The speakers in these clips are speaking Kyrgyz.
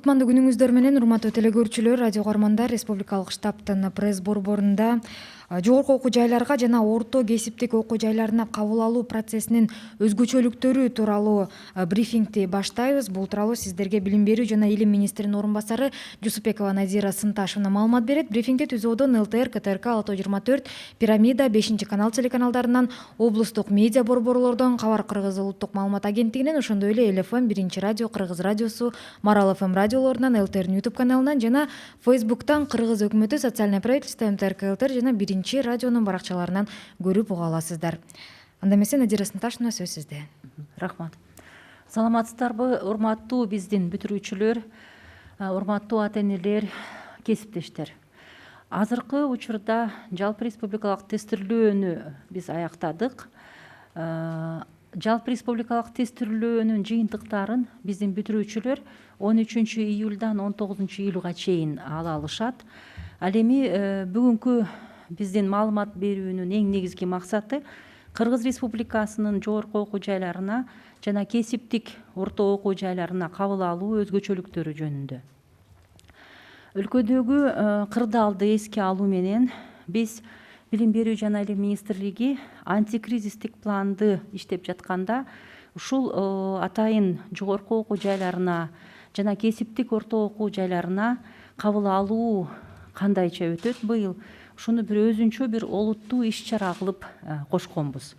Кутмандуу күнүңүздөр менен урматтуу телекөрүүчүлөр, радио каармандар, Республикалык штабтын пресс борборунда жогорку окуу жайларга жана орто кесиптик окуу жайларына кабыл алуу процессинин өзгөчөлүктөрү тууралуу брифингти баштайбыз. Бул тууралуу сиздерге Билим берүү жана Илим министринин орун басары Жусупбекова Назира Сынташевна маалымат берет. Брифингти түзүүдөн ЛТР, КТРК, Ало 24, Пирамида, 5-канал телеканалдарынан, облустук медиа борборлордон, Кабар Кыргыз улуттук маалымат агенттигинен, ошондой эле ЛФМ, 1-радио, Кыргыз радиосу, Марал ФМ радиолорунан, ЛТРнин YouTube каналынан жана Facebooктан Кыргыз өкмөтү, социальное правительство, МТРК ЛТР жана 1-радионун баракчаларынан көрүп уга аласыздар. Анда эмесе Назира Сынташевна, сөз сизде. Рахмат. Саламатсыздарбы, урматтуу биздин бүтүрүүчүлөр, урматтуу ата-энелер, кесиптештер. Азыркы учурда жалпы республикалык тестирлөөнү биз аяктадык. Жалпы республикалык тестирлөөнүн жыйынтыктарын биздин бүтүрүүчүлөр 13-июлдан 19-июлга чейин ала алышат. Ал эми бүгүнкү биздин маалымат берүүнүн эң негизги максаты Кыргыз Республикасынын жогорку окуу жайларына жана кесиптик орто окуу жайларына кабыл алуу өзгөчөлүктөрү жөнүндө. Өлкөдөгү кырдаалды эске алуу менен биз Билим берүү жана Илим министрлиги антикризистик планды иштеп жатканда ушул атайын жогорку окуу жайларына жана кесиптик орто окуу жайларына кабыл алуу кандайча өтөт быйыл, ушуну бир өзүнчө бир олуттуу иш чара кылып кошконбуз.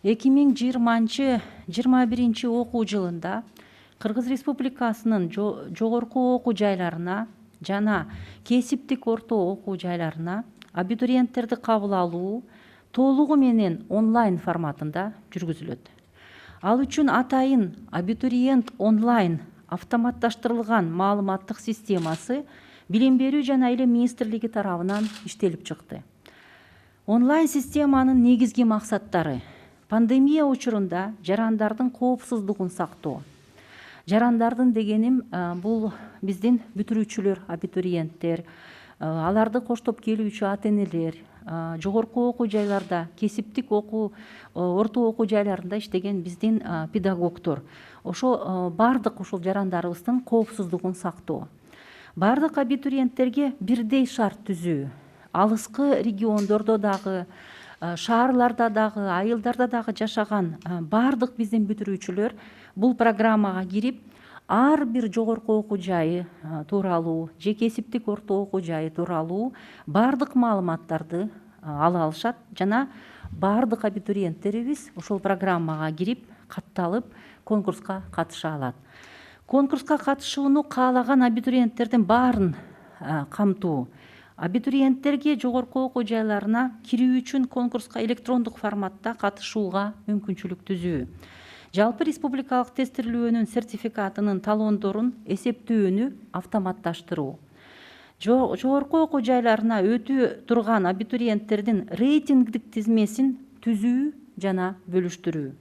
2020-21 окуу жылында Кыргыз Республикасынын жогорку окуу жайларына жана кесиптик орто окуу жайларына абитуриенттерди кабыл алуу толугу менен онлайн форматында жүргүзүлөт. Ал үчүн атайын абитуриент онлайн автоматташтырылган маалыматтык системасы Билим берүү жана Илим министрлиги тарабынан иштелип чыкты. Онлайн системанын негизги максаттары: пандемия учурунда жарандардын коопсуздугун сактоо. Жарандардын дегеним бул биздин бүтүрүүчүлөр, абитуриенттер, аларды коштоп келүүчү ата-энелер, жогорку окуу жайларда, кесиптик окуу, орто окуу жайларында иштеген биздин педагогдор. Ошо бардык ушул жарандарыбыздын коопсуздугун сактоо. Бардык абитуриенттерге бирдей шарт түзүү. Алыскы региондордо дагы, шаарларда дагы, айылдарда дагы жашаган бардык биздин бүтүрүүчүлөр бул программага кирип, ар бир жогорку окуу жайы тууралуу, же кесиптик орто окуу жайы тууралуу бардык маалыматтарды ала алышат жана бардык абитуриенттерибиз ушул программага кирип, катталып, конкурска катыша алат. Конкурска катышууну каалаган абитуриенттердин баарын камтуу. Абитуриенттерге жогорку окуу жайларына кирүү үчүн конкурска электрондук форматта катышууга мүмкүнчүлүк түзүү. Жалпы республикалык тестирлөөнүн сертификатынын талондорун эсептөөнү автоматташтыруу. Жогорку окуу жайларына өтүү турган абитуриенттердин рейтингдик тизмесин түзүү жана бөлүштүрүү.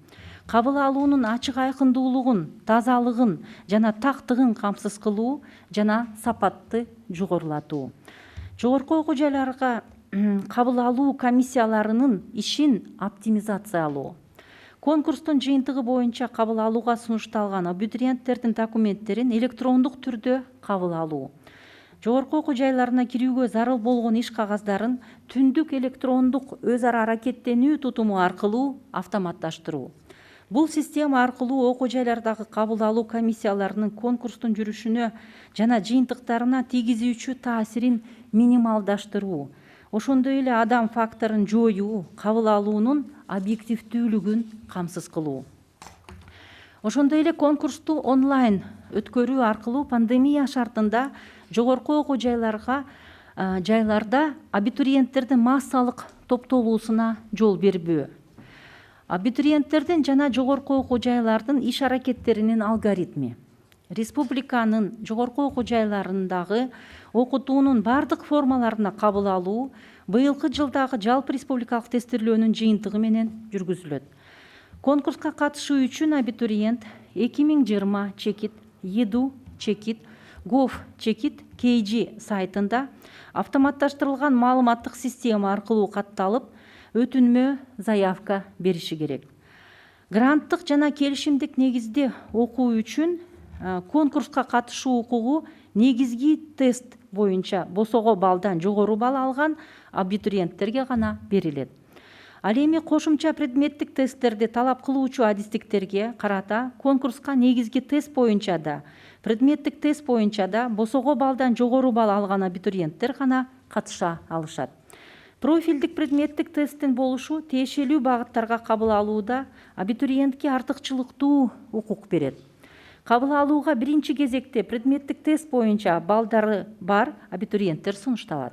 Кабыл алуунун ачык айкындуулугун, тазалыгын жана тактыгын камсыз кылуу жана сапатты жогорулатуу. Жогорку окуу жайларга кабыл алуу комиссияларынын ишин оптимизациялоо. Конкурстун жыйынтыгы боюнча кабыл алууга сунушталган абитуриенттердин документтерин электрондук түрдө кабыл алуу. Жогорку окуу жайларына кирүүгө зарыл болгон иш кагаздарын түндүк электрондук өз ара аракеттенүү тутуму аркылуу автоматташтыруу. Бул система аркылуу окуу жайлардагы кабыл алуу комиссияларынын конкурстун жүрүшүнө жана жыйынтыктарына тийгизүүчү таасирин минималдаштыруу. Ошондой эле адам факторун жоюу, кабыл алуунун объективдүүлүгүн камсыз кылуу. Ошондой эле конкурсту онлайн өткөрүү аркылуу пандемия шартында жогорку окуу жайларда абитуриенттердин массалык топтолуусуна жол бербөө. Абитуриенттердин жана жогорку окуу жайлардын иш аракеттеринин алгоритми. Республиканын жогорку окуу жайларындагы окутуунун бардык формаларына кабыл алуу быйылкы жылдагы жалпы республикалык тестирлөөнүн жыйынтыгы менен жүргүзүлөт. Конкурска катышуу үчүн абитуриент 2020 чекит, ЕДУ чекит, ГОВ чекит KG сайтында автоматташтырылган маалыматтык система аркылуу катталып, өтүнмө заявка бериши керек. Гранттык жана келишимдик негизде окуу үчүн конкурска катышуу укугу негизги тест боюнча босого баллдан жогору балл алган абитуриенттерге гана берилет. Ал эми кошумча предметтик тесттерди талап кылуучу адистиктерге карата конкурска негизги тест боюнча да, предметтик тест боюнча да босого баллдан жогору балл алган абитуриенттер гана катыша алышат. Профилдик предметтик тесттин болушу тиешелүү багыттарга кабыл алууда абитуриентке артыкчылыктуу укук берет. Кабыл алууга биринчи кезекте предметтик тест боюнча балдары бар абитуриенттер сунушталат.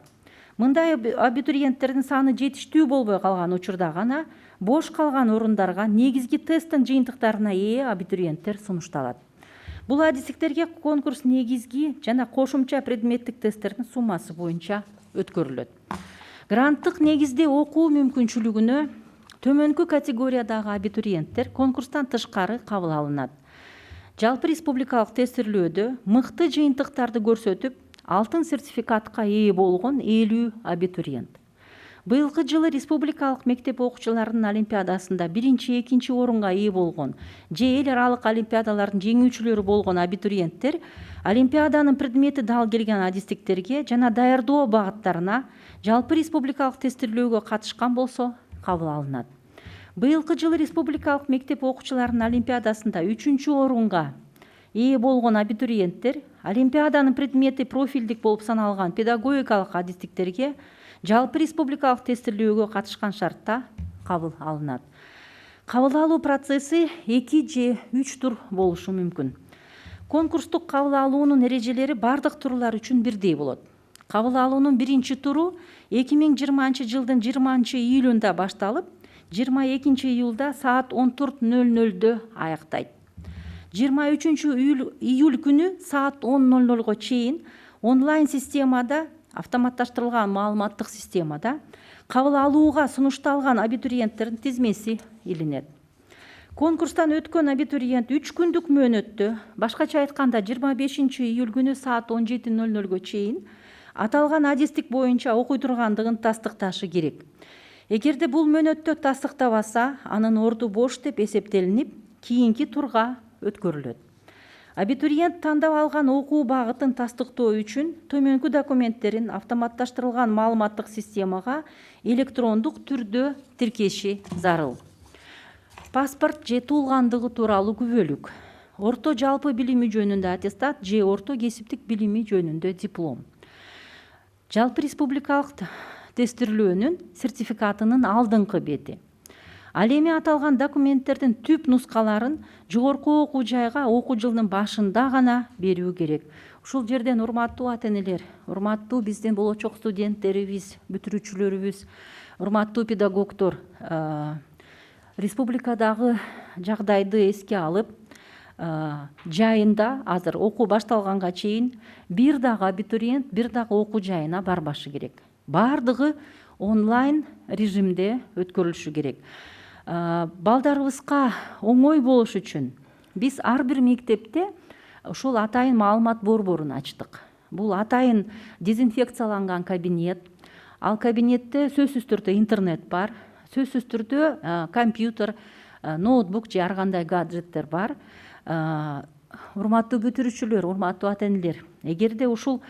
Мындай абитуриенттердин саны жетиштүү болбой калган учурда гана бош калган орундарга негизги тесттин жыйынтыктарына ээ абитуриенттер сунушталат. Бул адистиктерге конкурс негизги жана кошумча предметтик тесттердин суммасы боюнча өткөрүлөт. Гранттык негизде окуу мүмкүнчүлүгүнө төмөнкү категориядагы абитуриенттер конкурстан тышкары кабыл алынат. Жалпы республикалык тестирлөөдө мыкты жыйынтыктарды көрсөтүп, алтын сертификатка ээ болгон 50 абитуриент. Быйылкы жылы республикалык мектеп окуучуларынын олимпиадасында биринчи, экинчи орунга ээ болгон же эл аралык олимпиадалардын жеңүүчүлөрү болгон абитуриенттер олимпиаданын предмети дал келген адистиктерге жана даярдоо багыттарына жалпы республикалык тестирлөөгө катышкан болсо кабыл алынат. Быйылкы жылы республикалык мектеп окуучуларынын олимпиадасында 3-чү орунга ээ болгон абитуриенттер олимпиаданын предмети профилдик болуп саналган педагогикалык адистиктерге жалпы республикалык тестирлөөгө катышкан шартта кабыл алынат. Кабыл алуу процесси 2 же 3 тур болушу мүмкүн. Конкурстук кабыл алуунун эрежелери бардык турлар үчүн бирдей болот. Кабыл алуунун биринчи туру 2020-жылдын 20-июлунда башталып, 22-июлда саат 14:00 аяктайт. 23-июль күнү саат 10:00 чейин онлайн системада, автоматташтырылган маалыматтык системада кабыл алууга сунушталган абитуриенттердин тизмеси илинет. Конкурстан өткөн абитуриент 3 күндүк мөөнөттө, башкача айтканда 25-июль күнү саат 17:00 чейин аталган адистик боюнча окуй тургандыгын тастыкташы керек. Эгерде бул мөөнөттө тастыктабаса, анын орду бош деп эсептелинип, кийинки турга өткөрүлөт. Абитуриент тандап алган окуу багытын тастыктоо үчүн төмөнкү документтерин автоматташтырылган маалыматтык системага электрондук түрдө тиркеши зарыл. Паспорт же туулгандыгы тууралуу күбөлүк, орто жалпы билими жөнүндө аттестат же орто кесиптик билими жөнүндө диплом. Жалпы республикалык тестирлөөнүн сертификатынын алдыңкы бети. Ал эми аталган документтердин түп нускаларын жогорку окуу жайга окуу жылынын башында гана берүү керек. Ушул жерден урматтуу ата-энелер, урматтуу биздин болочок студенттерибиз, бүтүрүүчүлөрүбүз, урматтуу педагогдор, республикадагы жагдайды эске алып, жайында азыр окуу башталганга чейин бир дагы абитуриент бир дагы окуу жайына барбашы керек. Бардыгы онлайн режимде өткөрүлүшү керек. Балдарыбызга оңой болуш үчүн биз ар бир мектепте ушул атайын маалымат борборун ачтык. Бул атайын дезинфекцияланган кабинет. Ал кабинетте сөзсүз түрдө интернет бар, сөзсүз түрдө компьютер, ноутбук же ар кандай гаджеттер бар. Урматтуу бүтүрүүчүлөр, урматтуу ата-энелер, эгерде ушул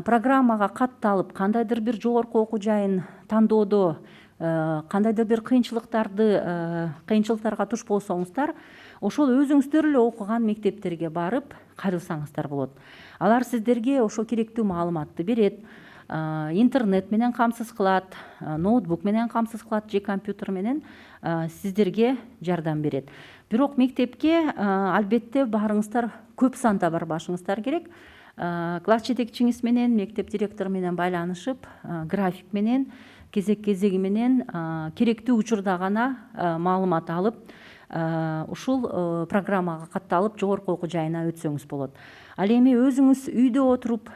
программага катталып, кандайдыр бир жогорку окуу жайын тандоодо кандайдыр бир кыйынчылыктарга туш болсоңуздар, ошол өзүңүздөр эле окуган мектептерге барып кайрылсаңыздар болот. Алар сиздерге ошо керектүү маалыматты берет, интернет менен камсыз кылат, ноутбук менен камсыз кылат же компьютер менен сиздерге жардам берет. Бирок мектепке албетте барыңыздар көп санда барбашыңыздар керек. Класс жетекчиңиз менен, мектеп директору менен байланышып, график менен, кезеги менен керектүү учурда гана маалымат алып, ушул программага катталып, жогорку окуу жайына өтсөңүз болот. Ал эми өзүңүз үйдө отуруп,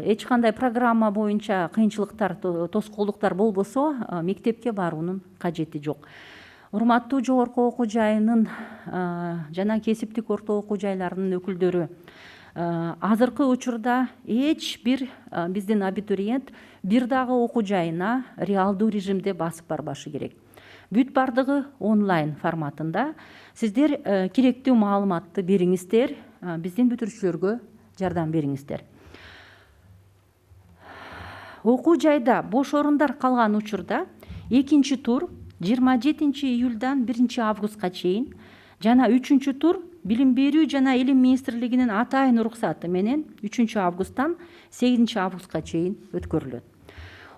эч кандай программа боюнча кыйынчылыктар, тоскоолдуктар болбосо, мектепке баруунун кажети жок. Урматтуу жогорку окуу жайынын жана кесиптик орто окуу жайларынын өкүлдөрү, азыркы учурда эч бир биздин абитуриент бир дагы окуу жайына реалдуу режимде басып барбашы керек. бүт бардыгы онлайн форматында. Сиздер керектүү маалыматты бериңиздер, биздин бүтүрүүчүлөргө жардам бериңиздер. Окуу жайда бош орундар калган учурда экинчи тур 27 июлдан 1 августка чейин жана 3 тур Билим берүү жана Илим министрлигинин атайын уруксаты менен 3 августтан 8 августка чейин өткөрүлөт.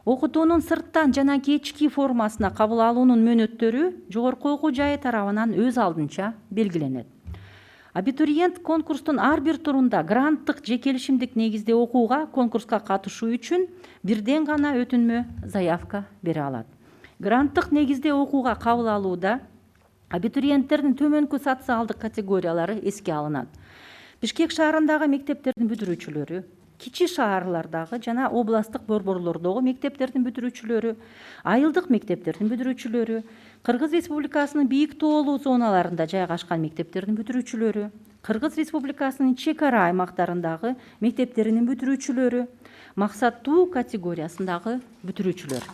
Окутуунун сырттан жана кечки формасына кабыл алуунун мөөнөттөрү жогорку окуу жайы тарабынан өз алдынча белгиленет. Абитуриент конкурстун ар бир турунда гранттык же келишимдик негизде окууга конкурска катышуу үчүн бирден гана өтүнмө заявка бере алат. Гранттык негизде окууга кабыл алууда абитуриенттердин төмөнкү социалдык категориялары эске алынат. Бишкек шаарындагы мектептердин бүтүрүүчүлөрү, кичи шаарлардагы жана областтык борборлордогу мектептердин бүтүрүүчүлөрү, айылдык мектептердин бүтүрүүчүлөрү, Кыргыз Республикасынын бийик тоолуу зоналарында жайгашкан мектептердин бүтүрүүчүлөрү, Кыргыз Республикасынын чек ара аймактарындагы мектептеринин бүтүрүүчүлөрү, максаттуу категориясындагы бүтүрүүчүлөр.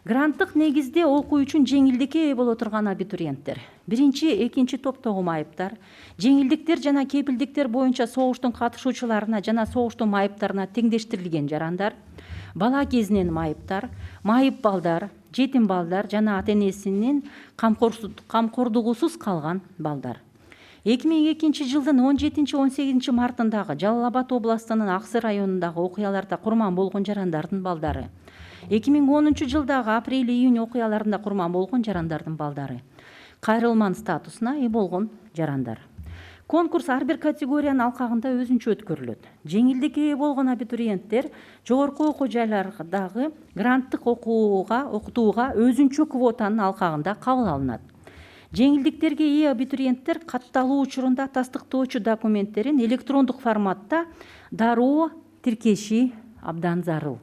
Гранттык негизде окуу үчүн жеңилдикке ээ боло турган абитуриенттер, биринчи, экинчи топтогу майыптар, жеңилдиктер жана кепилдиктер боюнча согуштун катышуучуларына жана согуштун майыптарына теңдештирилген жарандар, бала кезинен майыптар, майып балдар, жетим балдар жана ата-энесинин камкордугусуз калган балдар. 2002 жылдын 17-18 мартындагы Жалал Абад областынын Аксы районундагы окуяларда курман болгон жарандардын балдары, 2010 жылдагы апрель-июнь окуяларында курман болгон жарандардын балдары, кайрылман статусуна ээ болгон жарандар. Конкурс ар бир категориянын алкагында өзүнчө өткөрүлөт. Жеңилдикке ээ болгон абитуриенттер жогорку окуу жайлардагы гранттык окутууга өзүнчө квотанын алкагында кабыл алынат. Жеңилдиктерге ээ абитуриенттер катталуу учурунда тастыктоочу документтерин электрондук форматта дароо тиркеши абдан зарыл.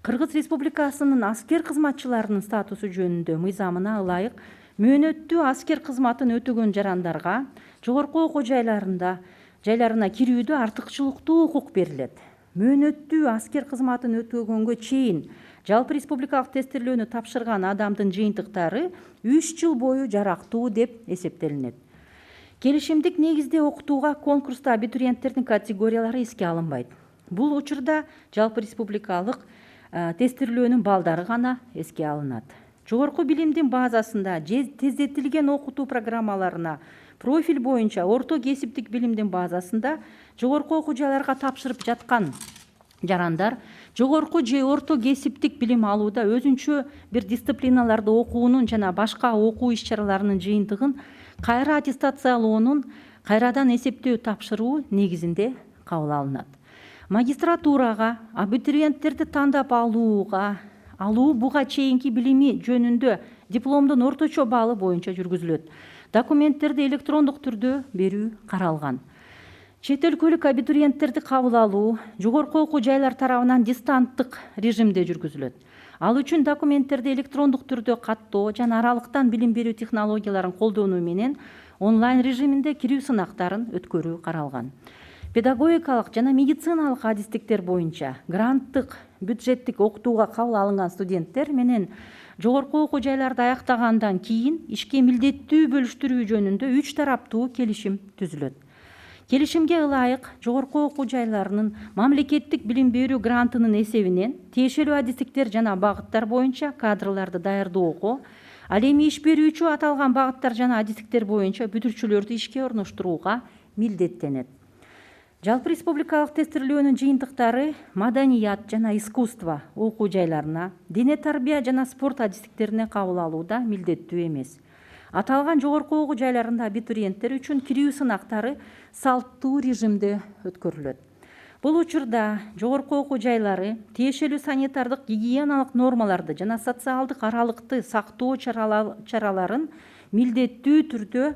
Кыргыз Республикасынын аскер кызматчыларынын статусу жөнүндө мыйзамына ылайык мөөнөттүү аскер кызматын өтөгөн жарандарга жогорку окуу жайларына кирүүдө артыкчылыктуу укук берилет. Мөөнөттүү аскер кызматын өтөгөнгө чейин жалпы республикалык тестирлөөнү тапшырган адамдын жыйынтыктары 3 жыл бою жарактуу деп эсептелинет. Келишимдик негизде окутууга конкурста абитуриенттердин категориялары эске алынбайт. Бул учурда жалпы республикалык тестирлөөнүн балдары гана эске алынат. Жогорку билимдин базасында тездетилген окутуу программаларына профиль боюнча орто кесиптик билимдин базасында жогорку окуу жайларга тапшырып жаткан жарандар жогорку же орто кесиптик билим алууда өзүнчө бир дисциплиналарды окуунун жана башка окуу иш-чараларынын жыйынтыгын кайра аттестациялоонун, кайрадан эсептөө тапшыруу негизинде кабыл алынат. Магистратурага абитуриенттерди тандап алуу буга чейинки билими жөнүндө дипломдун орточо баллы боюнча жүргүзүлөт. Документтерди электрондук түрдө берүү каралган. Чет өлкөлүк абитуриенттерди кабыл алуу жогорку окуу жайлар тарабынан дистанттык режимде жүргүзүлөт. Ал үчүн документтерди электрондук түрдө каттоо жана аралыктан билим берүү технологияларын колдонуу менен онлайн режиминде кирүү сынактарын өткөрүү каралган. Педагогикалык жана медициналык адистиктер боюнча гранттык бюджеттик окутууга кабыл алынган студенттер менен жогорку окуу жайларды аяктагандан кийин ишке милдеттүү бөлүштүрүү жөнүндө 3 тараптуу келишим түзүлөт. Келишимге ылайык жогорку окуу жайларынын мамлекеттик билим берүү грантынын эсебинен тиешелүү адистиктер жана багыттар боюнча кадрларды даярдоого, ал эми иш берүүчү аталган багыттар жана адистиктер боюнча бүтүрүүчүлөрдү ишке орноштурууга милдеттенет. Жалпы республикалык тестирлөөнүн жыйынтыктары маданият жана искусство окуу жайларына, дене тарбия жана спорт адистиктерине кабыл алууда милдеттүү эмес. Аталган жогорку окуу жайларында абитуриенттер үчүн кирүү сынактары салттуу режимде өткөрүлөт. Бул учурда жогорку окуу жайлары тиешелүү санитардык гигиеналык нормаларды жана социалдык аралыкты сактоо чараларын милдеттүү түрдө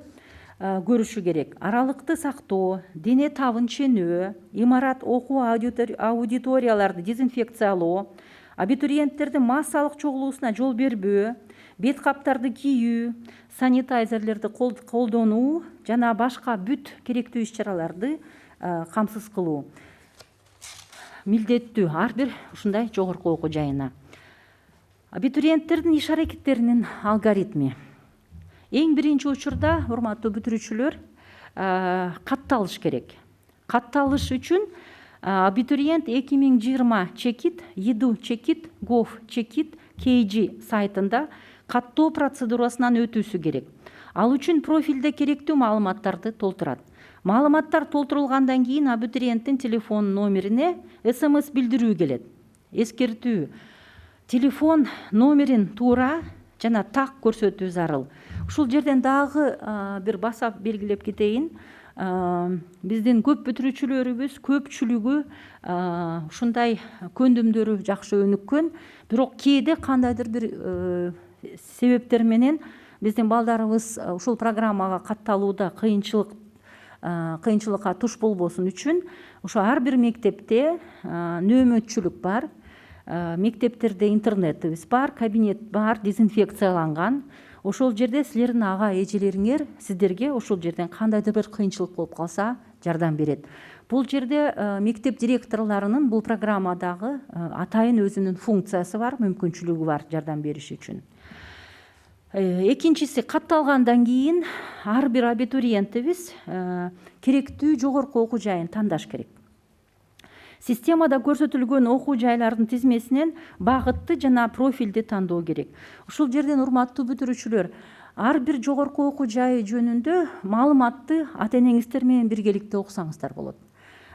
көрүшү керек. Аралыкты сактоо, дене табын ченөө, имарат окуу аудиторияларды дезинфекциялоо, абитуриенттердин массалык чогулуусуна жол бербөө, бет каптарды кийүү, санитайзерлерди колдонуу жана башка бүт керектүү иш-чараларды камсыз кылуу милдеттүү ар бир ушундай жогорку окуу жайына. Абитуриенттердин иш аракеттеринин алгоритми. Эң биринчи учурда, урматтуу бүтүрүүчүлөр, катталыш керек. Катталыш үчүн абитуриент 2020 чекит, еду чекит, gov чекит, KG сайтында каттоо процедурасынан өтүүсү керек. Ал үчүн профилде керектүү маалыматтарды толтурат. Маалыматтар толтурулгандан кийин абитуриенттин телефон номерине СМС билдирүү келет. Эскертүү: телефон номерин туура жана так көрсөтүү зарыл. Ушул жерден дагы бир басап белгилеп кетейин. Биздин көп бүтүрүүчүлөрүбүз көпчүлүгү ушундай көндүмдөрү жакшы өнүккөн, бирок кээде кандайдыр бир себептер менен биздин балдарыбыз ушул программага катталууда кыйынчылыкка туш болбосун үчүн ошо ар бир мектепте нөөмөтчүлүк бар. Мектептерде интернетибиз бар, кабинет бар, дезинфекцияланган. Ошол жерде силердин ага эжелериңер сиздерге ошол жерден кандайдыр бир кыйынчылык болуп калса жардам берет. Бул жерде мектеп директорлорунун бул программадагы атайын өзүнүн функциясы бар, мүмкүнчүлүгү бар жардам бериш үчүн. Экинчиси, катталгандан кийин ар бир абитуриентибиз керектүү жогорку окуу жайын тандаш керек. Системада көрсөтүлгөн окуу жайлардын тизмесинен багытты жана профилди тандоо керек. Ушул жерден, урматтуу бүтүрүүчүлөр, ар бир жогорку окуу жайы жөнүндө маалыматты ата-энеңиздер менен биргеликте окусаңыздар болот.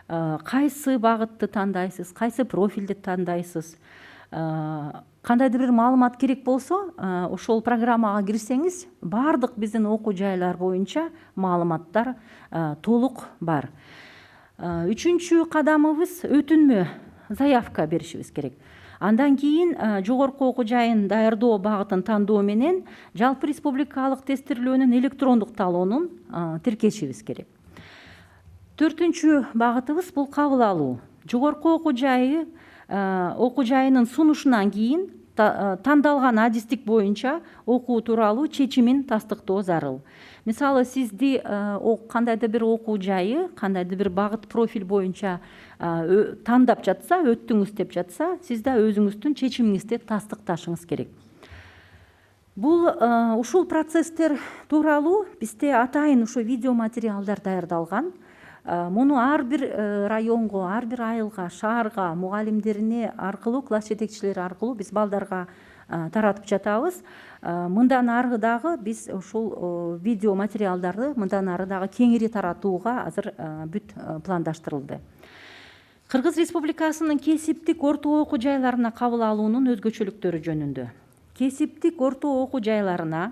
Кайсы багытты тандайсыз, кайсы профилди тандайсыз, кандайдыр бир маалымат керек болсо, ошол программага кирсеңиз, баардык биздин окуу жайлар боюнча маалыматтар толук бар. Үчүнчү кадамыбыз өтүнмө, заявка беришибиз керек. Андан кийин жогорку окуу жайын даярдоо багытын тандоо менен жалпы республикалык тестирлөөнүн электрондук талоонун тиркешибиз керек. Төртүнчү багытыбыз бул кабыл алуу. Жогорку окуу жайынын сунушунан кийин тандалган адистик боюнча окуу тууралуу чечимин тастыктоо зарыл. Мисалы, сизди кандайдыр бир окуу жайы, кандайдыр бир багыт профиль боюнча тандап жатса, өттүңүз деп жатса, сиз да өзүңүздүн чечимиңизди тастыкташыңыз керек. Бул ушул процесстер тууралуу бизде атайын ушу видео материалдар даярдалган. Муну ар бир районго, ар бир айылга, шаарга, мугалимдерине аркылуу, класс жетекчилери аркылуу биз балдарга таратып жатабыз. Мындан ары дагы биз ушул видео материалдарды мындан ары дагы кеңири таратууга азыр бүт пландаштырылды. Кыргыз Республикасынын кесиптик орто окуу жайларына кабыл алуунун өзгөчөлүктөрү жөнүндө. Кесиптик орто окуу жайларына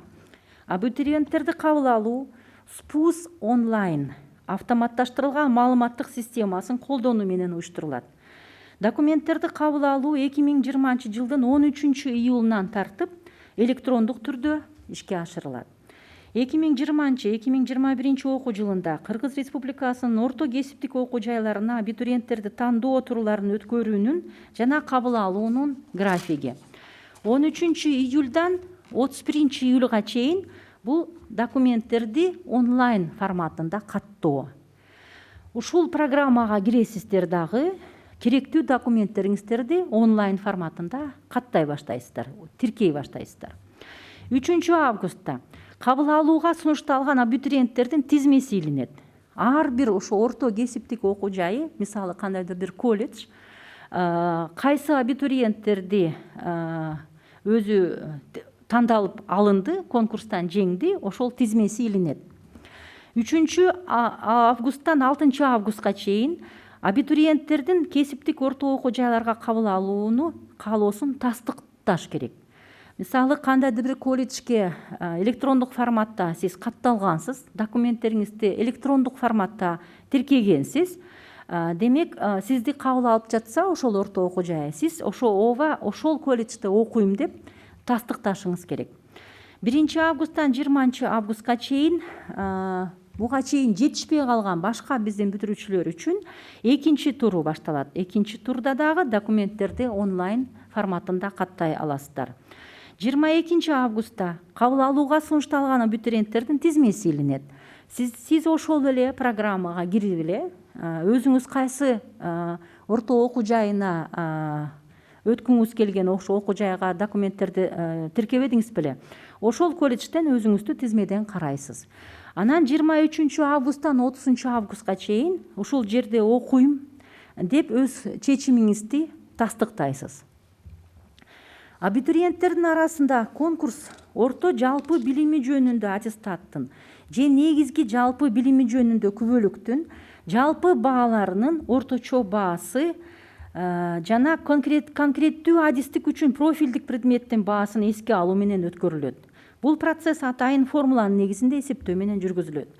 абитуриенттерди кабыл алуу СПУС онлайн автоматташтырылган маалыматтык системасын колдонуу менен уюштурулат. Документтерди кабыл алуу 2020 жылдын 13 июлунан тартып электрондук түрдө ишке ашырылат. 2020-2021 окуу жылында Кыргыз Республикасынын орто кесиптик окуу жайларына абитуриенттерди тандоо турларын өткөрүүнүн жана кабыл алуунун графиги. 13 июлдан 31 июлга чейин бул документтерди онлайн форматында каттоо. Ушул программага киресиздер дагы керектүү документтериңиздерди онлайн форматында каттай баштайсыздар, тиркей баштайсыздар. 3 августта кабыл алууга сунушталган абитуриенттердин тизмеси илинет. Ар бир ошо орто кесиптик окуу жайы, мисалы кандайдыр бир колледж, кайсы абитуриенттерди өзү тандалып алынды, конкурстан жеңди, ошол тизмеси илинет. 3 августтан 6 августка чейин абитуриенттердин кесиптик орто окуу жайларга кабыл алууну каалоосун тастыкташ керек. Мисалы, кандайдыр бир колледжге электрондук форматта сиз катталгансыз, документтериңизди электрондук форматта тиркегенсиз, демек сизди кабыл алып жатса ошол орто окуу жай, сиз ошол колледжде окуйм деп тастыкташыңыз керек. 1 августтан 20 августка чейин буга чейин жетишпей калган башка биздин бүтүрүүчүлөр үчүн экинчи туру башталат. Экинчи турда дагы документтерди онлайн форматында каттай аласыздар. 22 августта кабыл алууга сунушталган абитуриенттердин тизмеси илинет. Сиз ошол эле программага кирип эле өзүңүз кайсы орто окуу жайына өткүңүз келген ошо окуу жайга документтерди тиркебедиңиз беле, ошол колледжден өзүңүздү тизмеден карайсыз. Анан 23-августтан 30-августка чейин ушул жерде окуйм деп өз чечимиңизди тастыктайсыз. Абитуриенттердин арасында конкурс орто жалпы билими жөнүндө аттестаттын же негизги жалпы билими жөнүндө күбөлүктүн жалпы бааларынын орточо баасы жана конкреттүү адистик үчүн профилдик предметтин баасын эске алуу менен өткөрүлөт. Бул процесс атайын формуланын негизинде эсептөө менен жүргүзүлөт.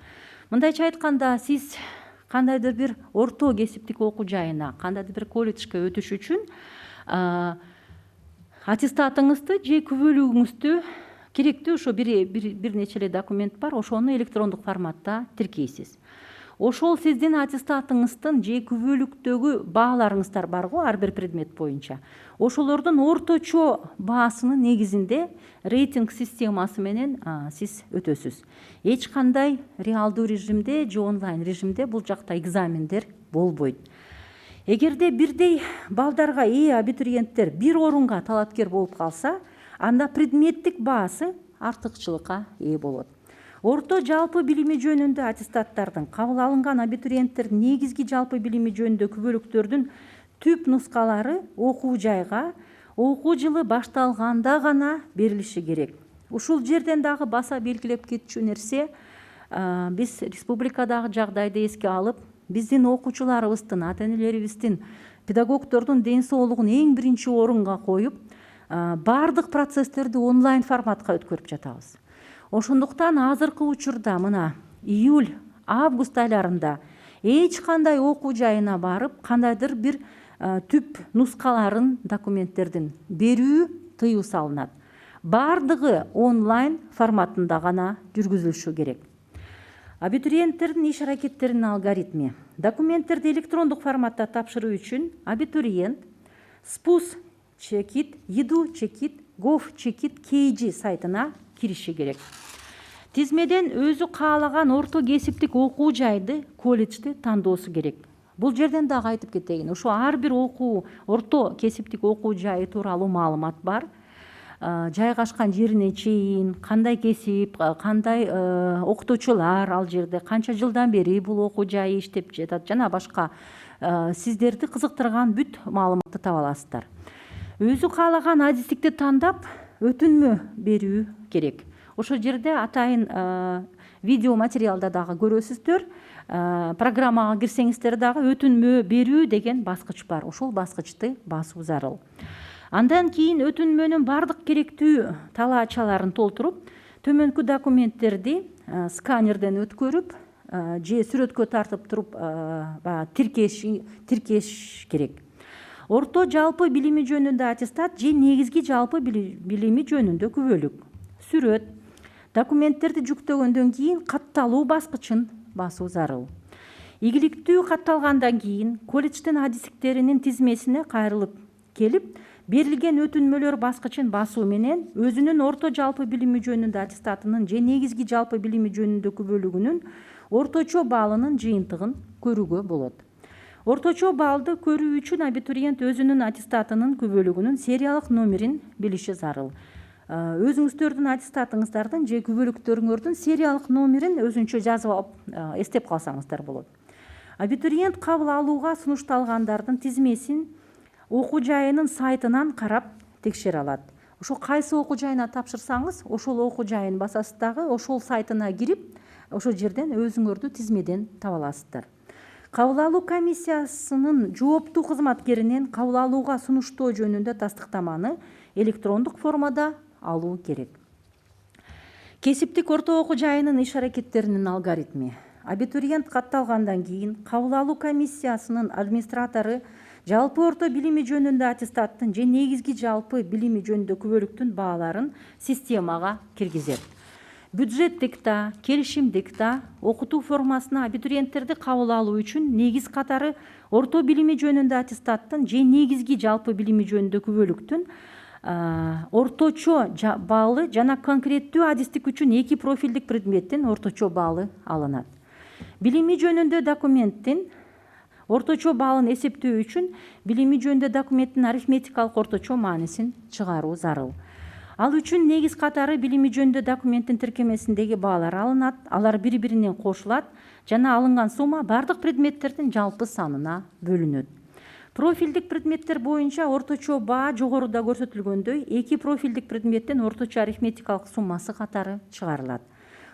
Мындайча айтканда, сиз кандайдыр бир орто кесиптик окуу жайына, кандайдыр бир колледжге өтүш үчүн аттестатыңызды же күбөлүгүңүздү керектүү ошо бир нече эле документ бар, ошону электрондук форматта тиркейсиз. Ошол сиздин аттестатыңыздын же күбөлүктөгү бааларыңыздар барго, ар бир предмет боюнча. Ошолордун орточо баасынын негизинде рейтинг системасы менен сиз өтөсүз. Эч кандай реалдуу режимде же онлайн режимде бул жакта экзамендер болбойт. Эгерде бирдей балдарга ээ абитуриенттер бир орунга талапкер болуп калса, анда предметтик баасы артыкчылыкка ээ болот. Орто жалпы билими жөнүндө аттестаттардын кабыл алынган абитуриенттердин негизги жалпы билими жөнүндө күбөлүктөрдүн түп нускалары окуу жайга окуу жылы башталганда гана берилиши керек. Ушул жерден дагы баса белгилеп кетчү нерсе, биз республикадагы жагдайды эске алып, биздин окуучуларыбыздын, ата-энелерибиздин, педагогдордун ден соолугун эң биринчи орунга коюп, бардык процесстерди онлайн форматка өткөрүп жатабыз. Ошондуктан азыркы учурда мына июль, август айларында эч кандай окуу жайына барып, кандайдыр бир түп нускаларын, документтердин берүү тыюу салынат. Бардыгы онлайн форматында гана жүргүзүлүшү керек. Абитуриенттердин иш аракеттеринин алгоритми. Документтерди электрондук форматта тапшыруу үчүн абитуриент spus chekit, edu chekit, gov chekit KG сайтына кириши керек. Тизмеден өзү каалаган орто кесиптик окуу жайды, колледжди тандоосу керек. Бул жерден дагы айтып кетейин, ошо ар бир орто кесиптик окуу жайы тууралуу маалымат бар. Жайгашкан жерине чейин, кандай кесип, кандай окутуучулар ал жерде, канча жылдан бери бул окуу жай иштеп жатат, жана башка сиздерди кызыктырган бүт маалыматты таба аласыздар. Өзү каалаган адистикти тандап, өтүнмө берүү керек. Ошол жерде атайын видео материалда дагы көрөсүздөр. Программага кирсеңиздер дагы өтүнмө берүү деген баскыч бар. Ошол баскычты басуу зарыл. Андан кийин өтүнмөнүн бардык керектүү талаачаларын толтуруп, төмөнкү документтерди сканерден өткөрүп, же сүрөткө тартып туруп тиркеш керек. Орто жалпы билими жөнүндө аттестат же негизги жалпы билими жөнүндө күбөлүк. Сүрөт. Документтерди жүктөгөндөн кийин катталуу баскычын басуу зарыл. Ийгиликтүү катталгандан кийин колледждин адистиктеринин тизмесине кайрылып келип, берилген өтүнмөлөр баскычын басуу менен өзүнүн орто жалпы билими жөнүндө аттестатынын же негизги жалпы билими жөнүндө күбөлүгүнүн орточо баалынын жыйынтыгын көрүүгө болот. Орточо баалды көрүү үчүн абитуриент өзүнүн аттестатынын күбөлүгүнүн сериялык номерин билиши зарыл. Өзүңүздөрдүн аттестатыңыздардын же күбөлүктөрүңөрдүн сериялык номерин өзүнчө жазып алып эстеп калсаңыздар болот. Абитуриент кабыл алууга сунушталгандардын тизмесин окуу жайынын сайтынан карап текшере алат. Ошо кайсы окуу жайына тапшырсаңыз, ошол окуу жайын басасыз дагы, ошол сайтына кирип, ошол жерден өзүңөрдү тизмеден таба аласыздар. Кабыл алуу комиссиясынын жооптуу кызматкеринен кабыл алууга сунуштоо жөнүндө тастыктаманы электрондук формада алуу керек. Кесиптик орто окуу жайынын иш аракеттеринин алгоритми. Абитуриент катталгандан кийин кабыл алуу комиссиясынын администратору жалпы орто билими жөнүндө аттестаттын же негизги жалпы билими жөнүндө күбөлүктүн бааларын системага киргизет. Бюджеттик да, келишимдик да окутуу формасына абитуриенттерди кабыл алуу үчүн негиз катары орто билими жөнүндө аттестаттын же негизги жалпы билими жөнүндө күбөлүктүн орточо баалы жана конкреттүү адистик үчүн 2 профилдик предметтин орточо баалы алынат. Билими жөнүндө документтин Орточо балын эсептөө үчүн билими жөнүндө документтин арифметикалык орточо маанисин чыгаруу зарыл. Ал үчүн негиз катары билими жөнүндө документтин тиркемесиндеги баалар алынат, алар бири-биринен кошулат жана алынган сумма бардык предметтердин жалпы санына бөлүнөт. Профилдик предметтер боюнча орточо баа жогоруда көрсөтүлгөндөй эки профилдик предметтин орточо арифметикалык суммасы катары чыгарылат.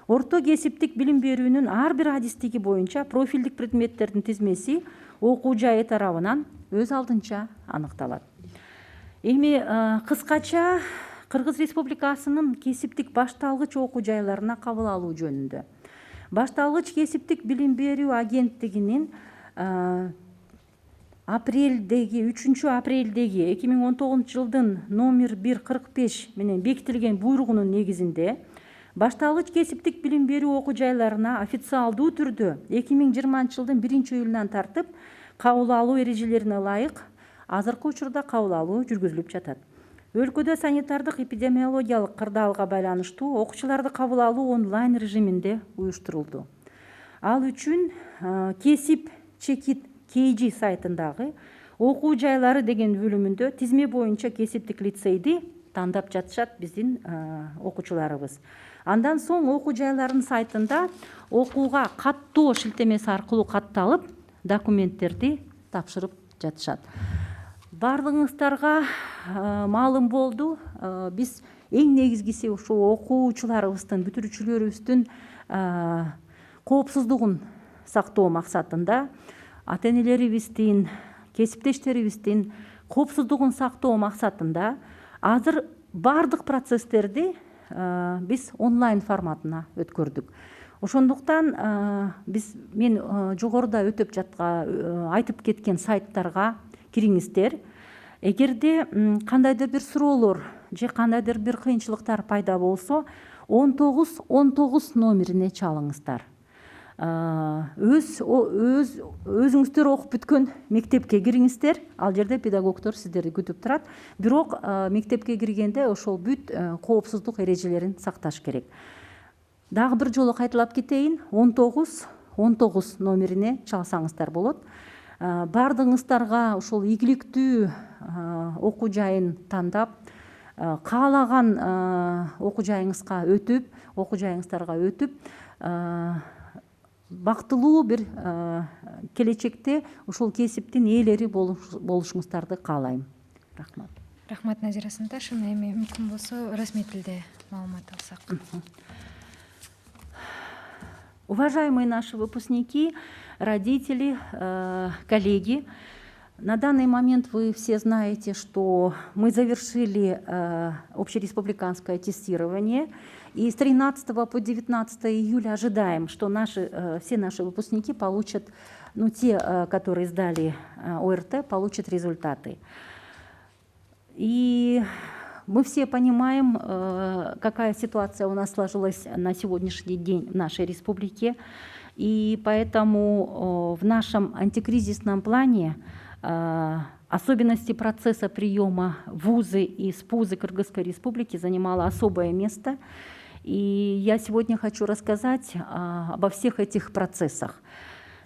Орто кесиптик билим берүүнүн ар бир адистиги боюнча профилдик предметтердин тизмеси окуу жайы тарабынан өз алдынча аныкталат. Эми кыскача Кыргыз Республикасынын кесиптик башталгыч окуу жайларына кабыл алуу жөнүндө. Башталгыч кесиптик билим берүү агенттигинин 3 апрелдеги 2019 жылдын номер 145 менен бекитилген буйругунун негизинде башталгыч кесиптик билим берүү окуу жайларына официалдуу түрдө 2020 жылдын 1-июлунан тартып кабыл алуу эрежелерине ылайык азыркы учурда кабыл алуу жүргүзүлүп жатат. Өлкөдө санитардык эпидемиологиялык кырдаалга байланыштуу окуучуларды кабыл алуу онлайн режиминде уюштурулду. Ал үчүн кесип чекит KG сайтындагы окуу жайлары деген бөлүмүндө тизме боюнча кесиптик лицейди тандап жатышат биздин окуучуларыбыз. Андан соң окуу жайларынын сайтында окууга каттоо шилтемеси аркылуу катталып, документтерди тапшырып жатышат. Бардыгыңыздарга маалым болду. Биз эң негизгиси ушул окуучуларыбыздын, бүтүрүүчүлөрүбүздүн коопсуздугун сактоо максатында ата-энелерибиздин, кесиптештерибиздин коопсуздугун сактоо максатында азыр бардык процесстерди биз онлайн форматына өткөрдүк. Ошондуктан мен жогоруда айтып кеткен сайттарга кириңиздер. Эгерде кандайдыр бир суроолор же кандайдыр бир кыйынчылыктар пайда болсо, 1919 номерине чалыңыздар. Өзүңүздөр окуп бүткөн мектепке кириңиздер. Ал жерде педагогдор сиздерди күтүп турат. Бирок мектепке киргенде ошол бүт коопсуздук эрежелерин сакташ керек. Дагы бир жолу кайталап кетейин. 1919 номерине чалсаңыздар болот. Бардыгыңыздарга ошол ийгиликтүү окуу жайын тандап, каалаган окуу жайыңыздарга өтүп, бактылуу бир келечекте ушул кесиптин ээлери болушуңуздарды каалайм. Рахмат. Рахмат, Назира Санташевна. Эми мүмкүн болсо расмий тилде маалымат алсак. Уважаемые наши выпускники, родители, коллеги, на данный момент вы все знаете, что мы завершили общереспубликанское тестирование, и с 13 по 19 июля ожидаем, что все наши выпускники получат, те, которые сдали ОРТ, получат результаты. И мы все понимаем, какая ситуация у нас сложилась на сегодняшний день в нашей республике, и поэтому в нашем антикризисном плане особенности процесса приема в вузы и спузы Кыргызской республики занимало особое место. И я сегодня хочу рассказать обо всех этих процессах.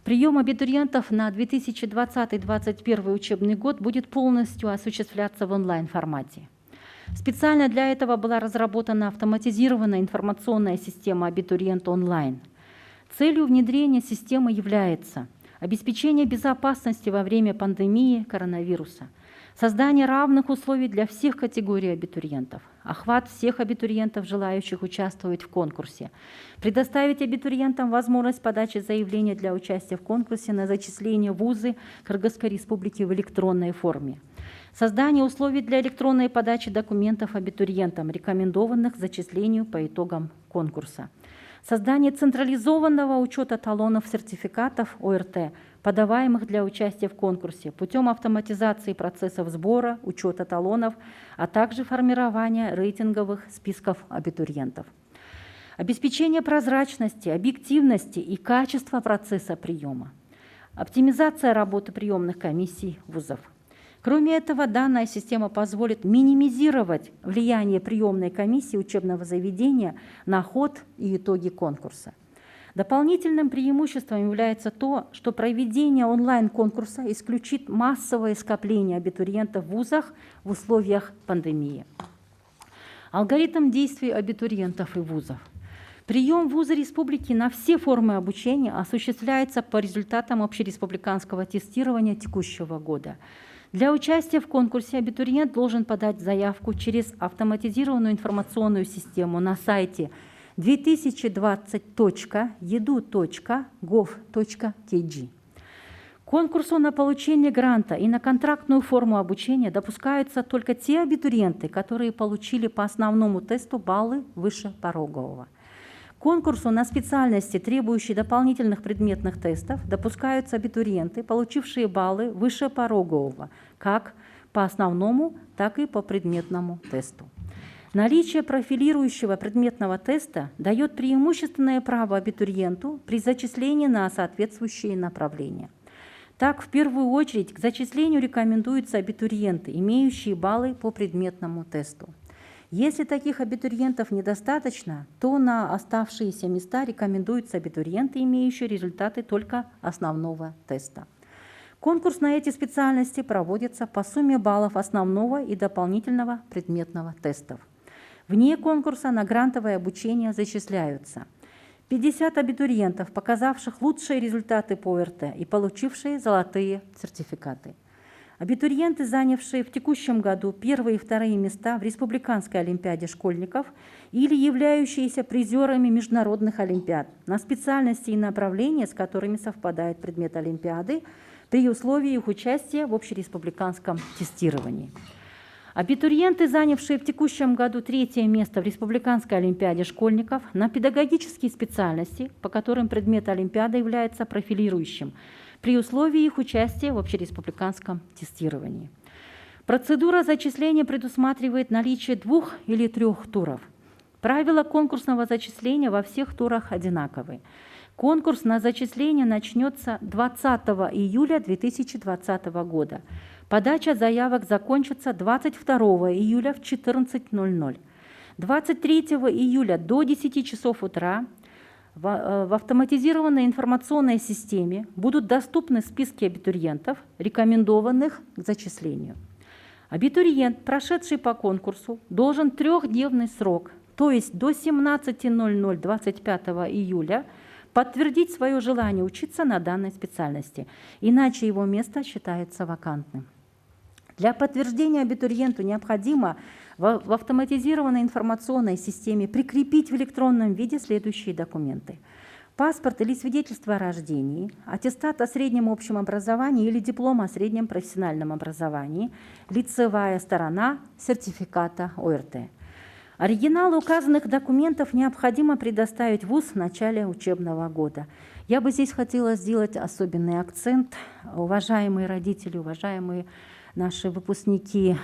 Прием абитуриентов на 2020-2021 учебный год будет полностью осуществляться в онлайн-формате. Специально для этого была разработана автоматизированная информационная система «Абитуриент онлайн». Целью внедрения системы является обеспечение безопасности во время пандемии коронавируса, создание равных условий для всех категорий абитуриентов, охват всех абитуриентов, желающих участвовать в конкурсе, предоставить абитуриентам возможность подачи заявления для участия в конкурсе на зачисление в вузы Кыргызской республики в электронной форме, создание условий для электронной подачи документов абитуриентам, рекомендованных к зачислению по итогам конкурса, создание централизованного учета талонов сертификатов ОРТ, подаваемых для участия в конкурсе, путем автоматизации процессов сбора, учета талонов, а также формирования рейтинговых списков абитуриентов. Обеспечение прозрачности, объективности и качества процесса приема. Оптимизация работы приемных комиссий вузов. Кроме этого, данная система позволит минимизировать влияние приемной комиссии учебного заведения на ход и итоги конкурса. Дополнительным преимуществом является то, что проведение онлайн-конкурса исключит массовое скопление абитуриентов в вузах в условиях пандемии. Алгоритм действий абитуриентов и вузов. Прием в вузы республики на все формы обучения осуществляется по результатам общереспубликанского тестирования текущего года. Для участия в конкурсе абитуриент должен подать заявку через автоматизированную информационную систему на сайте 2020.edu.gov.kg. Конкурсу на получение гранта и на контрактную форму обучения допускаются только те абитуриенты, которые получили по основному тесту баллы выше порогового. Конкурсу на специальности, требующие дополнительных предметных тестов, допускаются абитуриенты, получившие баллы выше порогового, как по основному, так и по предметному тесту. Наличие профилирующего предметного теста дает преимущественное право абитуриенту при зачислении на соответствующие направления. Так, в первую очередь к зачислению рекомендуются абитуриенты, имеющие баллы по предметному тесту. Если таких абитуриентов недостаточно, то на оставшиеся места рекомендуются абитуриенты, имеющие результаты только основного теста. Конкурс на эти специальности проводится по сумме баллов основного и дополнительного предметного тестов. Вне конкурса на грантовое обучение зачисляются 50 абитуриентов, показавших лучшие результаты по ОРТ и получившие золотые сертификаты. Абитуриенты, занявшие в текущем году первые и вторые места в Республиканской олимпиаде школьников или являющиеся призерами международных олимпиад на специальности и направления, с которыми совпадает предмет олимпиады, при условии их участия в общереспубликанском тестировании. Абитуриенты, занявшие в текущем году третье место в Республиканской олимпиаде школьников на педагогические специальности, по которым предмет олимпиады является профилирующим, при условии их участия в общереспубликанском тестировании. Процедура зачисления предусматривает наличие 2 или 3 туров. Правила конкурсного зачисления во всех турах одинаковы. Конкурс на зачисление начнется 20 июля 2020 года. Подача заявок закончится 22 июля в 14:00. 23 июля до 10 часов утра в автоматизированной информационной системе будут доступны списки абитуриентов, рекомендованных к зачислению. Абитуриент, прошедший по конкурсу, должен 3-дневный срок, то есть до 17:00 25 июля, подтвердить свое желание учиться на данной специальности, иначе его место считается вакантным. Для подтверждения абитуриенту необходимо в автоматизированной информационной системе прикрепить в электронном виде следующие документы: паспорт или свидетельство о рождении, аттестат о среднем общем образовании или диплом о среднем профессиональном образовании, лицевая сторона сертификата ОРТ. Оригиналы указанных документов необходимо предоставить в вуз в начале учебного года. Я бы здесь хотела сделать особенный акцент. Уважаемые родители, уважаемые наши выпускники,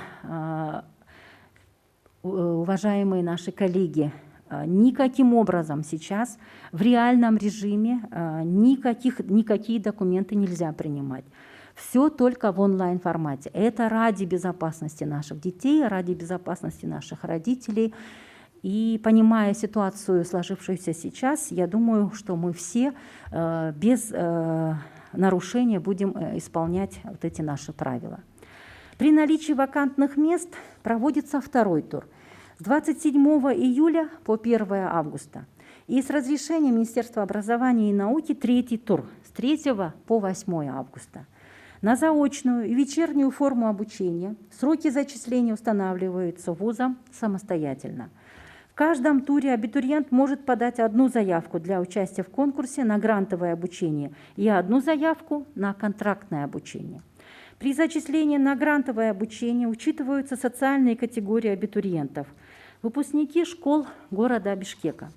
уважаемые наши коллеги, никаким образом сейчас в реальном режиме никакие документы нельзя принимать. Все только в онлайн-формате. Это ради безопасности наших детей, ради безопасности наших родителей. И понимая ситуацию, сложившуюся сейчас, я думаю, что мы все без нарушения будем исполнять вот эти наши правила. При наличии вакантных мест проводится второй тур с 27 июля по 1 августа. И с разрешения Министерства образования и науки третий тур с 3 по 8 августа. На заочную и вечернюю форму обучения сроки зачисления устанавливаются вузом самостоятельно. В каждом туре абитуриент может подать одну заявку для участия в конкурсе на грантовое обучение и одну заявку на контрактное обучение. При зачислении на грантовое обучение учитываются социальные категории абитуриентов: выпускники школ города Бишкека,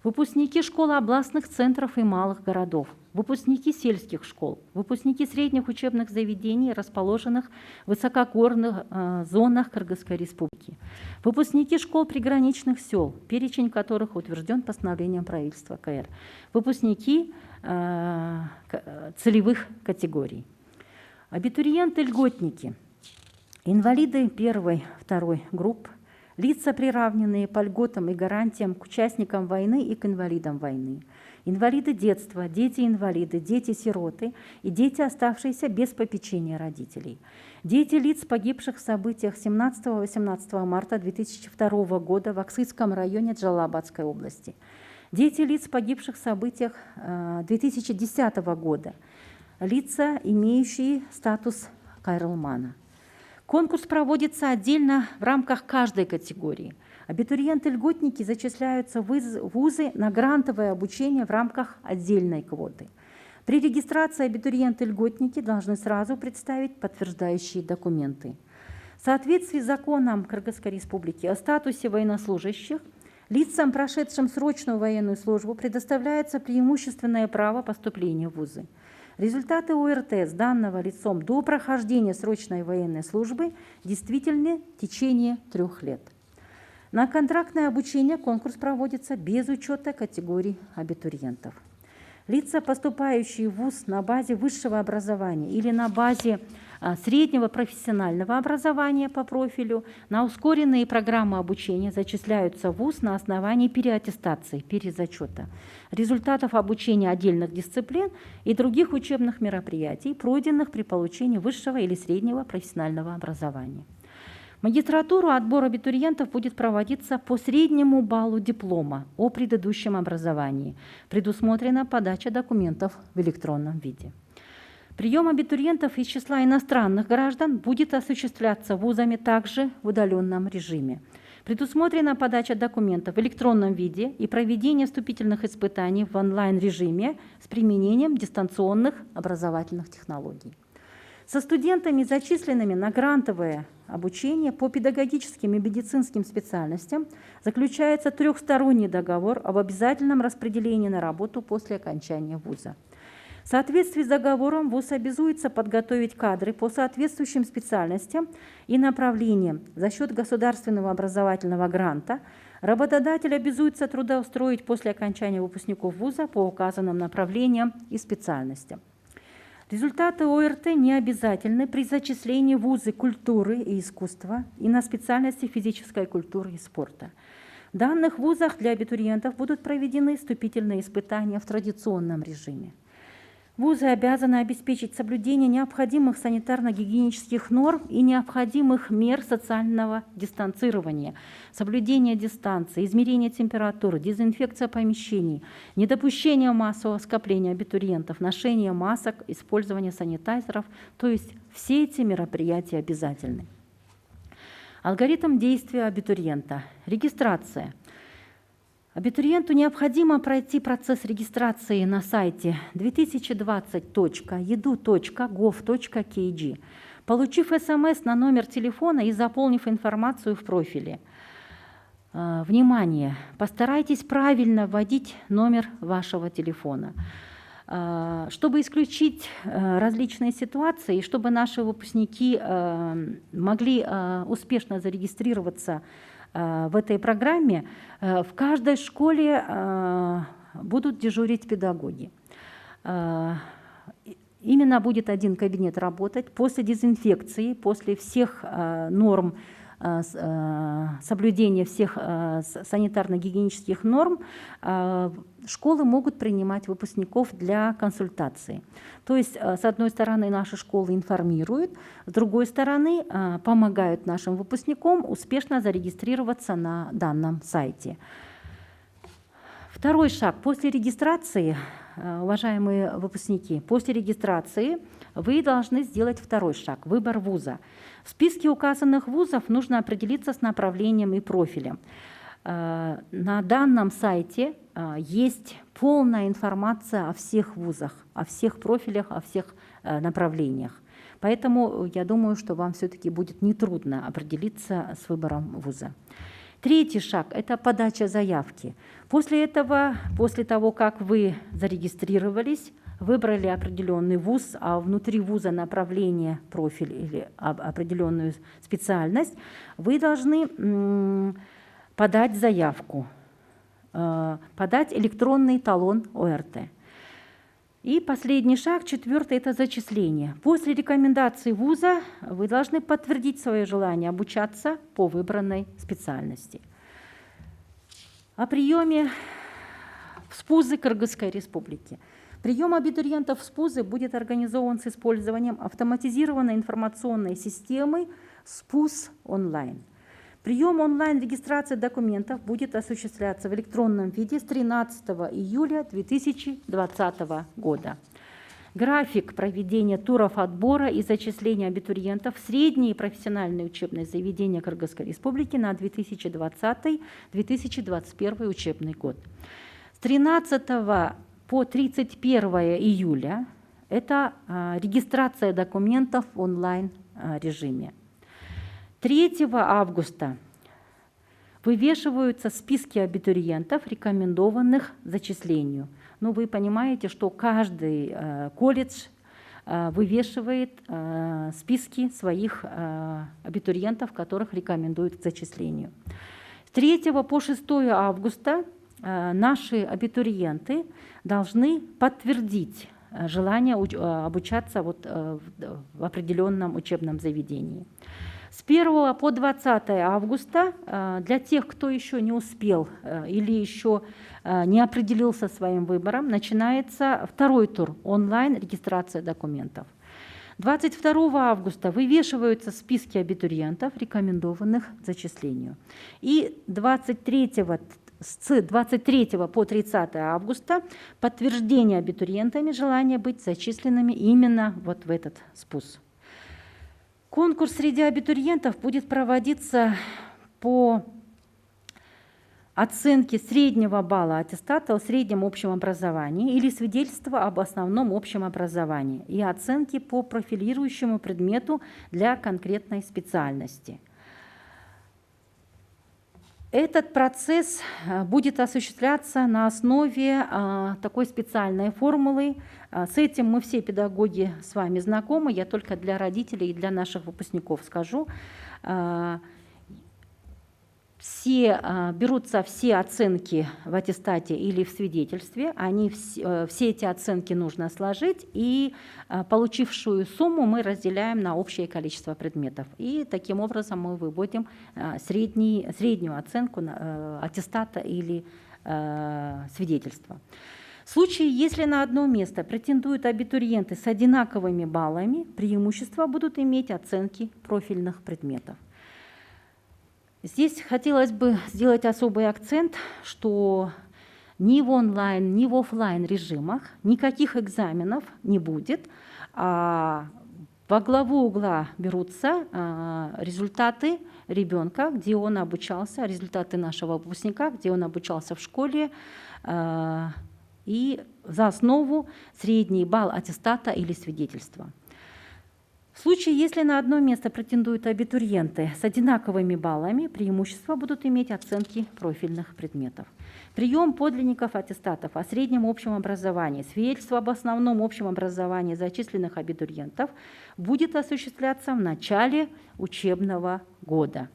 выпускники школ областных центров и малых городов, выпускники сельских школ, выпускники средних учебных заведений, расположенных в высокогорных зонах Кыргызской республики, выпускники школ приграничных сел, перечень которых утвержден постановлением правительства КР, выпускники целевых категорий. Абитуриенты-льготники, инвалиды 1-2 групп, лица, приравненные по льготам и гарантиям к участникам войны и к инвалидам войны, инвалиды детства, дети-инвалиды, дети-сироты и дети, оставшиеся без попечения родителей, дети лиц, погибших в событиях 17-18 марта 2002 года в Аксыйском районе Джалалабадской области, дети лиц, погибших в событиях 2010 года, лица, имеющие статус кайрылмана. Конкурс проводится отдельно в рамках каждой категории. Абитуриенты-льготники зачисляются в вузы на грантовое обучение в рамках отдельной квоты. При регистрации абитуриенты-льготники должны сразу представить подтверждающие документы. В соответствии с законом Кыргызской Республики о статусе военнослужащих, лицам, прошедшим срочную военную службу, предоставляется преимущественное право поступления в вузы. Результаты ОРТ, сданного лицом до прохождения срочной военной службы, действительны в течение 3 лет. На контрактное обучение конкурс проводится без учета категорий абитуриентов. Лица, поступающие в вуз на базе высшего образования или на базе среднего профессионального образования по профилю, на ускоренные программы обучения зачисляются в вуз на основании переаттестации, перезачета, результатов обучения отдельных дисциплин и других учебных мероприятий, пройденных при получении высшего или среднего профессионального образования. Магистратуру отбор абитуриентов будет проводиться по среднему баллу диплома о предыдущем образовании. Предусмотрена подача документов в электронном виде. Прием абитуриентов из числа иностранных граждан будет осуществляться вузами также в удаленном режиме. Предусмотрена подача документов в электронном виде и проведение вступительных испытаний в онлайн-режиме с применением дистанционных образовательных технологий. Со студентами, зачисленными на грантовое обучение по педагогическим и медицинским специальностям, заключается 3-сторонний договор об обязательном распределении на работу после окончания вуза. В соответствии с договором вуз обязуется подготовить кадры по соответствующим специальностям и направлениям за счет государственного образовательного гранта. Работодатель обязуется трудоустроить после окончания выпускников вуза по указанным направлениям и специальностям. Результаты ОРТ не обязательны при зачислении в вузы культуры и искусства и на специальности физической культуры и спорта. В данных вузах для абитуриентов будут проведены вступительные испытания в традиционном режиме. Вузы обязаны обеспечить соблюдение необходимых санитарно-гигиенических норм и необходимых мер социального дистанцирования, соблюдение дистанции, измерение температуры, дезинфекция помещений, недопущение массового скопления абитуриентов, ношение масок, использование санитайзеров, то есть все эти мероприятия обязательны. Алгоритм действия абитуриента. Регистрация. Абитуриенту необходимо пройти процесс регистрации на сайте 2020.edu.gov.kg, получив СМС на номер телефона и заполнив информацию в профиле. Внимание! Постарайтесь правильно вводить номер вашего телефона. Чтобы исключить различные ситуации, и чтобы наши выпускники могли успешно зарегистрироваться в этой программе, в каждой школе будут дежурить педагоги. Именно будет один кабинет работать после дезинфекции, после всех норм, соблюдения всех санитарно-гигиенических норм, школы могут принимать выпускников для консультации. То есть, с одной стороны, наши школы информируют, с другой стороны, помогают нашим выпускникам успешно зарегистрироваться на данном сайте. Второй шаг. После регистрации, уважаемые выпускники, после регистрации вы должны сделать второй шаг – выбор вуза. В списке указанных вузов нужно определиться с направлением и профилем. На данном сайте есть полная информация о всех вузах, о всех профилях, о всех направлениях. Поэтому я думаю, что вам все-таки будет нетрудно определиться с выбором вуза. Третий шаг – это подача заявки. После этого, после того, как вы зарегистрировались, выбрали определенный вуз, а внутри вуза направление, профиль или определенную специальность, вы должны подать заявку, подать электронный талон ОРТ. И последний шаг, 4-й, это зачисление. После рекомендации вуза вы должны подтвердить свое желание обучаться по выбранной специальности. О приеме в СПУЗы Кыргызской Республики. Прием абитуриентов в СПУЗы будет организован с использованием автоматизированной информационной системы СПУЗ онлайн. Прием онлайн-регистрации документов будет осуществляться в электронном виде с 13 июля 2020 года. График проведения туров отбора и зачисления абитуриентов в средние профессиональные учебные заведения Кыргызской Республики на 2020-2021 учебный год. С 13 по 31 июля это регистрация документов в онлайн-режиме. 3 августа вывешиваются списки абитуриентов, рекомендованных зачислению. Но вы понимаете, что каждый колледж вывешивает списки своих абитуриентов, которых рекомендуют к зачислению. С 3 по 6 августа наши абитуриенты должны подтвердить желание обучаться в определенном учебном заведении. С 1 по 20 августа для тех, кто еще не успел или еще не определился своим выбором, начинается 2-й тур онлайн регистрация документов. 22 августа вывешиваются списки абитуриентов, рекомендованных к зачислению. И с 23 по 30 августа подтверждение абитуриентами желания быть зачисленными именно вот в этот СПУЗ. Конкурс среди абитуриентов будет проводиться по оценке среднего балла аттестата о среднем общем образовании или свидетельства об основном общем образовании и оценки по профилирующему предмету для конкретной специальности. Этот процесс будет осуществляться на основе такой специальной формулы. С этим мы все педагоги с вами знакомы, я только для родителей и для наших выпускников скажу. Берутся все оценки в аттестате или в свидетельстве, все эти оценки нужно сложить, и получившую сумму мы разделяем на общее количество предметов. И таким образом мы выводим среднюю оценку аттестата или свидетельства. В случае, если на одно место претендуют абитуриенты с одинаковыми баллами, преимущество будут иметь оценки профильных предметов. Здесь хотелось бы сделать особый акцент, что ни в онлайн, ни в офлайн режимах никаких экзаменов не будет. Во главу угла берутся результаты ребенка, где он обучался, результаты нашего выпускника, где он обучался в школе, и за основу средний балл аттестата или свидетельства. В случае, если на одно место претендуют абитуриенты с одинаковыми баллами, преимущества будут иметь оценки профильных предметов. Прием подлинников аттестатов о среднем общем образовании, свидетельство об основном общем образовании зачисленных абитуриентов будет осуществляться в начале учебного года.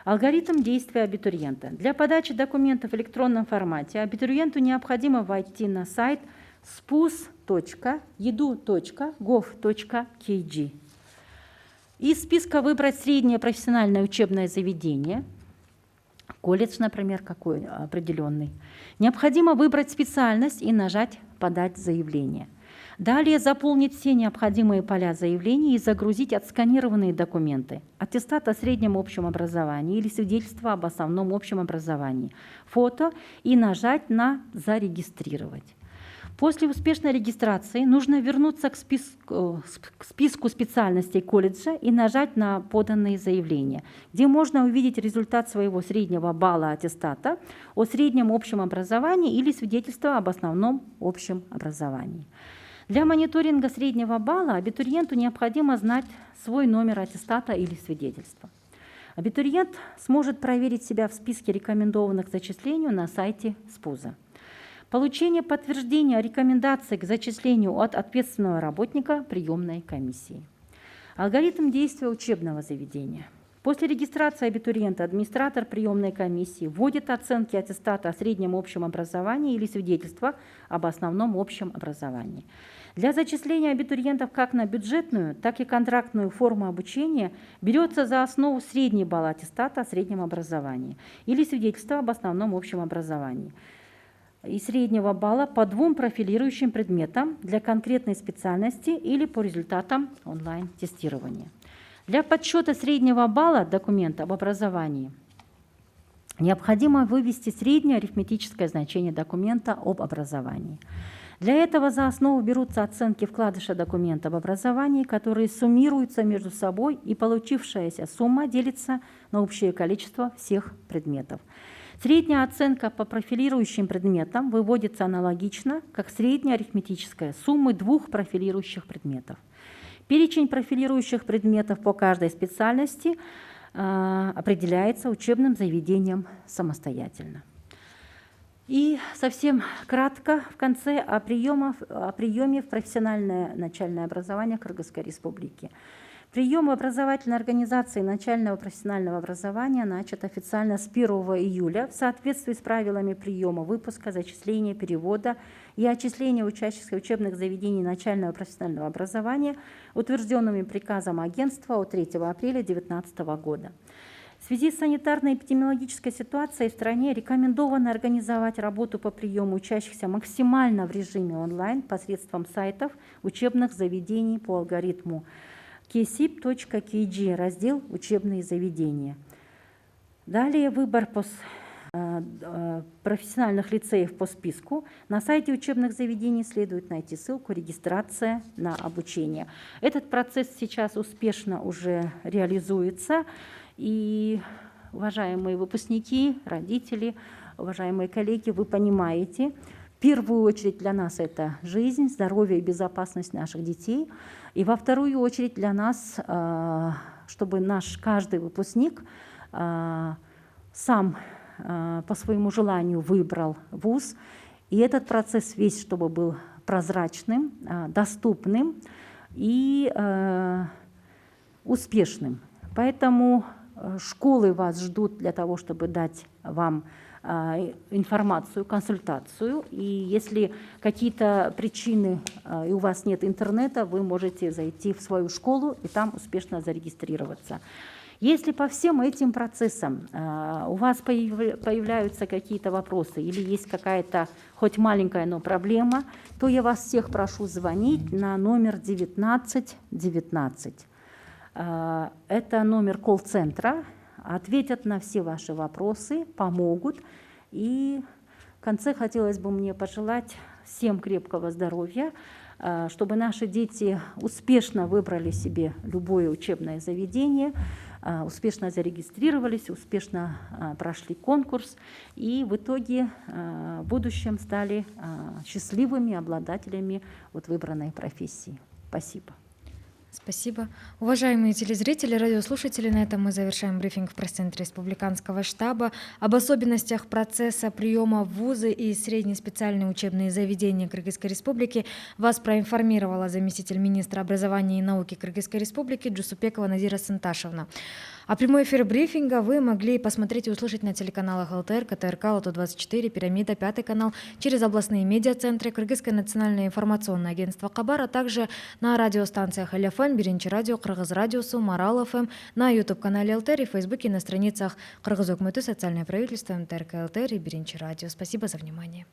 Алгоритм действия абитуриента. Для подачи документов в электронном формате абитуриенту необходимо войти на сайт spuz.edu.gov.kg. Из списка выбрать среднее профессиональное учебное заведение, колледж, например, какой определенный. Необходимо выбрать специальность и нажать «Подать заявление». Далее заполнить все необходимые поля заявления и загрузить отсканированные документы. Аттестат о среднем общем образовании или свидетельство об основном общем образовании, фото и нажать на «Зарегистрировать». После успешной регистрации нужно вернуться к списку специальностей колледжа и нажать на поданные заявления, где можно увидеть результат своего среднего балла аттестата о среднем общем образовании или свидетельство об основном общем образовании. Для мониторинга среднего балла абитуриенту необходимо знать свой номер аттестата или свидетельства. Абитуриент сможет проверить себя в списке рекомендованных к зачислению на сайте СПУЗа. Получение подтверждения рекомендаций к зачислению от ответственного работника приемной комиссии. Алгоритм действия учебного заведения. После регистрации абитуриента администратор приемной комиссии вводит оценки аттестата о среднем общем образовании или свидетельства об основном общем образовании. Для зачисления абитуриентов как на бюджетную, так и контрактную форму обучения берется за основу средний балл аттестата о среднем образовании или свидетельства об основном общем образовании и среднего балла по 2 профилирующим предметам для конкретной специальности или по результатам онлайн-тестирования. Для подсчета среднего балла документа об образовании необходимо вывести среднее арифметическое значение документа об образовании. Для этого за основу берутся оценки вкладыша документа об образовании, которые суммируются между собой, и получившаяся сумма делится на общее количество всех предметов. Средняя оценка по профилирующим предметам выводится аналогично, как средняя арифметическая суммы 2 профилирующих предметов. Перечень профилирующих предметов по каждой специальности определяется учебным заведением самостоятельно. И совсем кратко в конце о приеме в профессиональное начальное образование Кыргызской Республики. Прием в образовательной организации начального профессионального образования начат официально с 1 июля в соответствии с правилами приема, выпуска, зачисления, перевода и отчисления учащихся учебных заведений начального профессионального образования, утвержденными приказом агентства от 3 апреля 2019 года. В связи с санитарно-эпидемиологической ситуацией в стране рекомендовано организовать работу по приему учащихся максимально в режиме онлайн посредством сайтов учебных заведений по алгоритму kesip.kg, раздел «Учебные заведения». Далее выбор профессиональных лицеев по списку. На сайте учебных заведений следует найти ссылку «Регистрация на обучение». Этот процесс сейчас успешно уже реализуется. И, уважаемые выпускники, родители, уважаемые коллеги, вы понимаете, в первую очередь для нас это жизнь, здоровье и безопасность наших детей. И во вторую очередь для нас, чтобы наш каждый выпускник сам по своему желанию выбрал вуз. И этот процесс весь, чтобы был прозрачным, доступным и успешным. Поэтому школы вас ждут для того, чтобы дать вам информацию, консультацию. И если какие-то причины и у вас нет интернета, вы можете зайти в свою школу и там успешно зарегистрироваться. Если по всем этим процессам у вас появляются какие-то вопросы или есть какая-то хоть маленькая, но проблема, то я вас всех прошу звонить на номер 1919. Это номер колл-центра. Ответят на все ваши вопросы, помогут. И в конце хотелось бы мне пожелать всем крепкого здоровья, чтобы наши дети успешно выбрали себе любое учебное заведение, успешно зарегистрировались, успешно прошли конкурс и в итоге в будущем стали счастливыми обладателями выбранной профессии. Спасибо. Спасибо. Уважаемые телезрители, радиослушатели, на этом мы завершаем брифинг в пресс-центре Республиканского штаба. Об особенностях процесса приема в вузы и средние специальные учебные заведения Кыргызской Республики вас проинформировала заместитель министра образования и науки Кыргызской Республики Джусупекова Назира Санташевна. А прямой эфир брифинга вы могли посмотреть и услышать на телеканалах ЛТР, КТРК, Лото-24, Пирамида, 5 канал, через областные медиацентры, Кыргызское национальное информационное агентство Кабар, а также на радиостанциях ЛФМ, Биринчи радио, Кыргыз радиосу, Марал ФМ, на YouTube-канале ЛТР и в Фейсбуке на страницах Кыргыз Өкмөтү, социальное правительство, МТРК ЛТР и Биринчи радио. Спасибо за внимание.